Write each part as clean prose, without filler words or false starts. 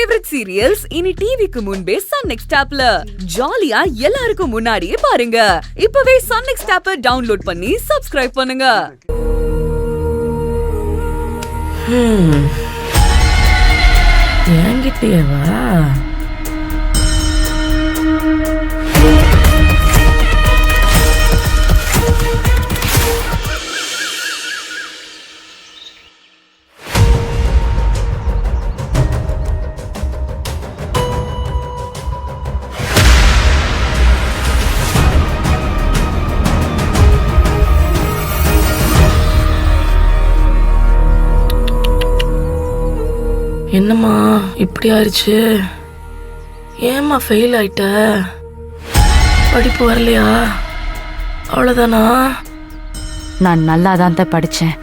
Favourite serials இனி டிவிக்கு முன்பே சன் நெக்ஸ்ட் ஆப்ல ஜாலியா எல்லாருக்கும் முன்னாடியே பாருங்க. இப்பவே சன் நெக்ஸ்ட் ஆப்பை டவுன்லோட் பண்ணி சப்ஸ்கிரைப் பண்ணுங்க. என்கிட்டயேவா? என்னம்மா இப்படி ஆயிடுச்சு? ஏம்மா ஃபெயில் ஆயிட்ட? படிப்பு வரலையா? அவ்வளோதானா? நான் நல்லா தான் படித்தேன்,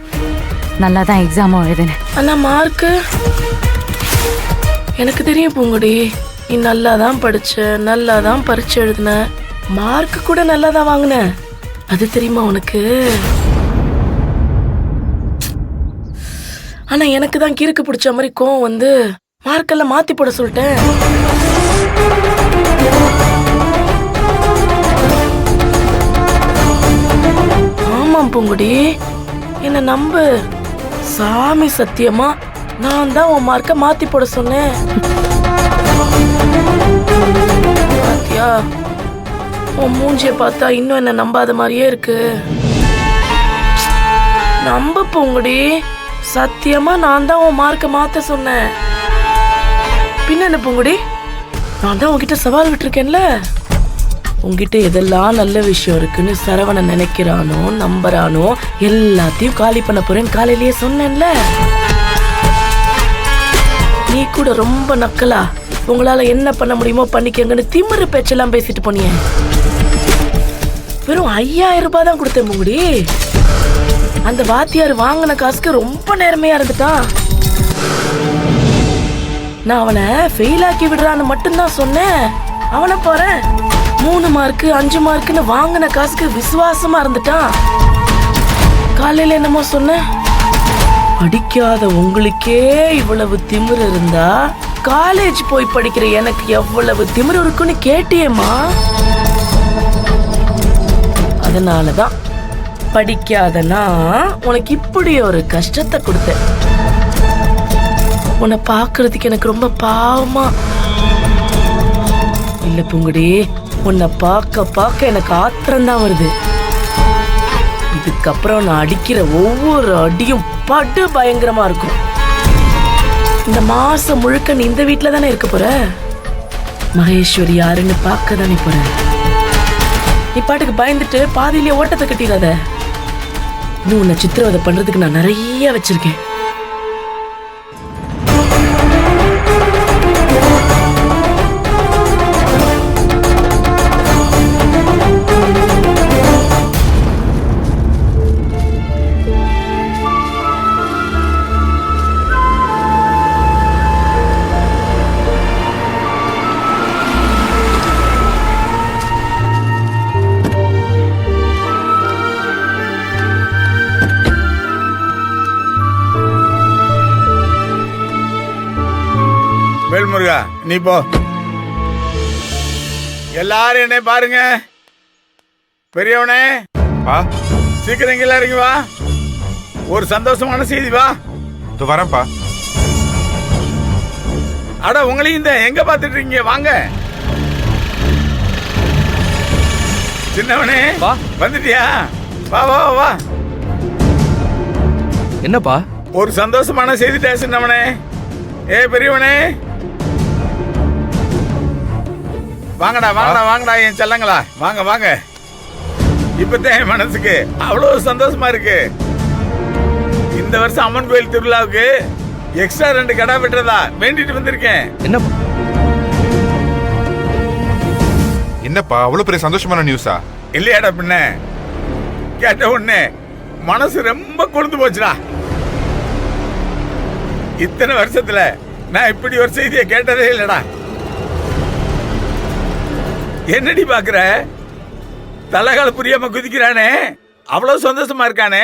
நல்லா தான் எக்ஸாமும் எழுதினேன். ஆனால் மார்க்கு எனக்கு தெரியும் பூங்குடி, நீ நல்லா தான் படிச்ச, நல்லா தான் பரீட்சை எழுதின, மார்க்கு கூட நல்லா தான் வாங்கின. அது தெரியுமா உனக்கு? ஆனா எனக்கு தான் கிறுக்கு பிடிச்ச மாதிரி கோவம் வந்து மார்க்கெல்லாம் மாத்தி போட சொல்லிட்டேன். ஆமாம் பூங்குடி, என்ன நம்பு, சாமி சத்தியமா நான் தான் உன் மார்க்க மாத்தி போட சொன்னேன். பாத்தியா, உன் மூஞ்சிய பார்த்தா இன்னும் என்ன நம்பாத மாதிரியே இருக்கு. நம்ப பூங்குடி, சத்தியமா நான் தான் உன் மார்க்க மாத்த சொன்னேன். பின்ன என்ன பூங்குடி, நான் தான் உன்கிட்ட சவால் விட்டுருக்கேன்ல. உன்கிட்ட எதெல்லாம் நல்ல விஷயம் இருக்குன்னு சரவணன் நினைக்கிறானோ நம்புறானோ எல்லாத்தையும் காலி பண்ண போறேன்னு காலையிலேயே சொன்னேன்ல. நீ கூட ரொம்ப நக்கலா உங்களால என்ன பண்ண முடியுமோ பண்ணிக்கங்கன்னு திமிரு பேச்செல்லாம் பேசிட்டு போனியே. வெறும் 5000 ரூபாய் தான் கொடுத்தேன் பூங்குடி. அந்த வாத்தியார் வாங்கின காசுக்கு ரொம்ப நேர்மையா இருந்துட்டான். நான் அவனை ஃபெயில் ஆக்கி விடுறான்னு மட்டும்தான் சொன்னேன். அவனை போறேன் 3 மார்க்கு 5 மார்க்குன்னு வாங்கின காசுக்கு விசுவாசமா இருந்துட்டான். காலையில என்னமோ சொன்ன, படிக்காத உங்களுக்கே இவ்வளவு திமிரு இருந்தா காலேஜ் போய் படிக்கிற எனக்கு எவ்வளவு திமிரு இருக்குன்னு கேட்டியேம்மா. அதனாலதான் படிக்காதனா உனக்கு இப்படி ஒரு கஷ்டத்தை கொடுத்தேன். உன்னை பாக்குறதுக்கு எனக்கு ரொம்ப பாவமா இல்ல பூங்குடி, உன்னை பார்க்க எனக்கு ஆத்திரம்தான் வருது. இதுக்கப்புறம் நான் அடிக்கிற ஒவ்வொரு அடியும் படு பயங்கரமா இருக்கும். இந்த மாசம் முழுக்க நீ இந்த வீட்டுல தானே இருக்க போற. மகேஸ்வரி யாருன்னு பார்க்க தானே போற. நீ பாட்டுக்கு பயந்துட்டு பாதியிலேயே ஓட்டத்தை கட்டிடாத. இன்னும் உன்னை சித்திரவதை பண்றதுக்கு நான் நிறைய வச்சிருக்கேன். வேல்முருகா, நீ போ. எல்லாரும் என்ன பாருங்க. பெரியவனே சீக்கிரம் இங்க இறங்கி வா. ஒரு சந்தோஷமான செய்தி வா. வரேன்ப்பா. அட, உங்களையும் இந்த எங்க பாத்துட்டு இருக்கீங்க, வாங்க. சின்னவனே வந்துட்டியா? வா வா வா. என்னப்பா? ஒரு சந்தோஷமான செய்திட்டா சின்னவனே. ஏ பெரியவனே, வாங்கடா வாங்கடா வாங்கடா என் செல்லங்களா, வாங்க வாங்க. இப்பதான் என் மனசுக்கு அவ்வளவு சந்தோஷமா இருக்கு. இந்த வருஷம் அம்மன் கோயில் திருவிழாவுக்கு எக்ஸ்ட்ரா 2 கடை வெட்டுறதா வேண்டிட்டு வந்திருக்கேன். என்னப்பா அவ்வளவு பெரிய சந்தோஷமான நியூஸா? இல்லையாடா பின்ன, கேட்ட உடனே மனசு ரொம்ப கொழுந்து போச்சுடா. இத்தனை வருஷத்துல நான் இப்படி ஒரு செய்தியை கேட்டதே இல்லடா. என்னடி பாக்குற? தலைகால புரியாம குதிக்கிறானே, அவ்வளவு சந்தோஷமா இருக்கானே,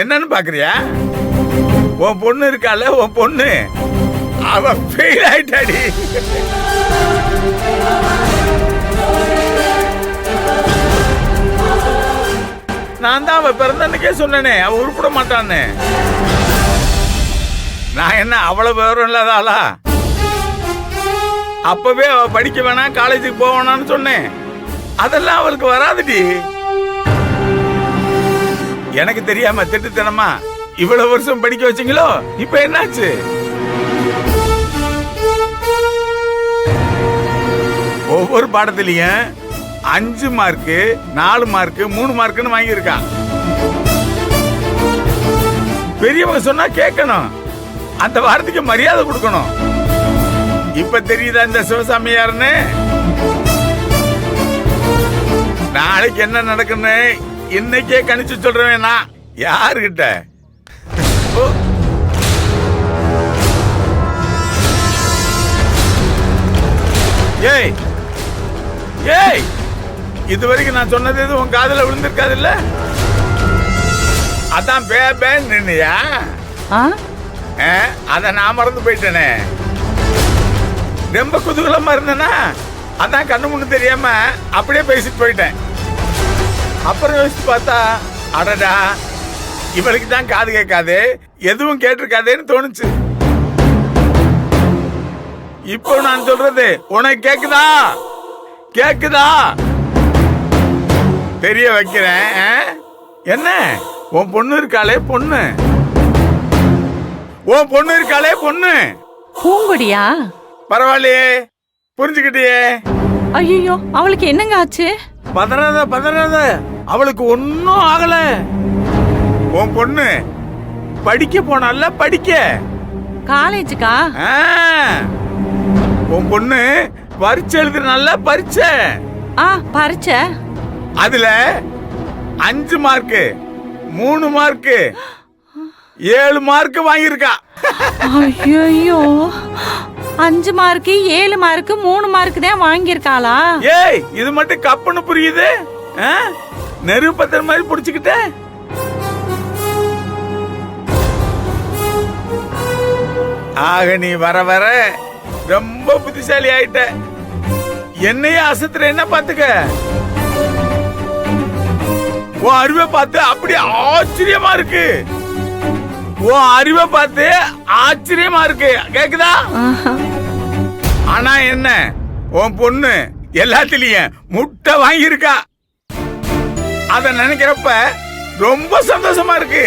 என்னன்னு பாக்குறியா? உன் பொண்ணு இருக்கால, உன் பொண்ணு அவ ஃபெயில் ஆயிட்டாடி. நான் தான் அவ பிறந்தன்னைக்கே சொன்னேனே அவ உருப்பிட மாட்டான்னு. நான் என்ன அவ்வளவு விவரம் இல்லாத ஆளா? அப்பவே அவ படிக்க வேணாம், காலேஜுக்கு போக வேணாம்னு சொன்னேன். அதெல்லாம் அவளுக்கு வராதுடி. எனக்கு தெரியாம திட்டுத்தனமா இவ்வளவு வருஷம் படிக்க வச்சீங்களோ, இப்ப என்னாச்சு? ஒவ்வொரு பாடத்திலையும் 5 மார்க்கு 4 மார்க்கு 3 மார்க்குன்னு வாங்கியிருக்கா. பெரியவங்க சொன்னா கேட்கணும், அந்த வார்த்தைக்கு மரியாதை கொடுக்கணும். இப்ப தெரியுதா இந்த சிவசாமி யாருன்னு? நாளைக்கு என்ன நடக்குன்னு இன்னைக்கே கணிச்சு சொல்றேன். நான் யாருகிட்ட? ஏய் ஏய், இதுவரைக்கும் நான் சொன்னது எதுவும் உன் காதுல விழுந்திருக்காது இல்ல? அதான் பேபேன்னு நின்னியா? அத நான் மறந்து போயிட்டேனே. ரொம்ப குதூகலமா இருந்தேனா, அதான் கண்ணு முன்னு தெரியாம அப்படியே பேசிட்டு போயிட்டேன். அப்புறம் யோசிச்சு பார்த்தா, அடடா இவளுக்கு தான் காது கேட்காது, எதுவும் கேட்டிருக்காதேன்னு தோணுச்சு. இப்போ நான் சொல்றது உனக்கு கேக்குதா? கேக்குதா? தெரிய வைக்கிறேன். என்ன உன் பொண்ணு இருக்காளே பொண்ணு, உன் பொண்ணு இருக்காளே பொண்ணு. பூங்குடியா? பரவாயில்லையே, புரிஞ்சுக்கிட்டியே. ஐயோ, அவளுக்கு என்னங்க ஆச்சு? பதறாத பதறாத, அவளுக்கு ஒன்னும் ஆகல. உன் பொண்ணு படிக்க போனால, படிக்க காலேஜுக்கா? உன் பொண்ணு பரீட்சை எழுதுனால, பரீட்சை. பரீட்சை அதுல 5 மார்க்கு 3 மார்க்கு 7 மார்க்கு வாங்கியிருக்கா. ஐயோ, 5 மார்க்கு 7 மார்க்கு 3 மார்க்கு தான் வாங்கியிருக்காளா? ஏய், இது மட்டும் கப்புன்னு புரியுது? நெருப்பத்திர மாதிரி புடிச்சுக்கிட்ட. ஆக நீ வர வர ரொம்ப புத்திசாலி ஆயிட்ட. என்னையே அசத்துற என்ன பாத்துக்க. உன் அறிவை பார்த்து அப்படி ஆச்சரியமா இருக்கு. உன் அறிவை பார்த்து ஆச்சரியமா இருக்கு. கேக்குதா? ஆனா என்ன, உன் பொண்ணு எல்லாத்திலயும் முட்டை வாங்கியிருக்கா. அத நினைக்கிறப்ப ரொம்ப சந்தோஷமா இருக்கு.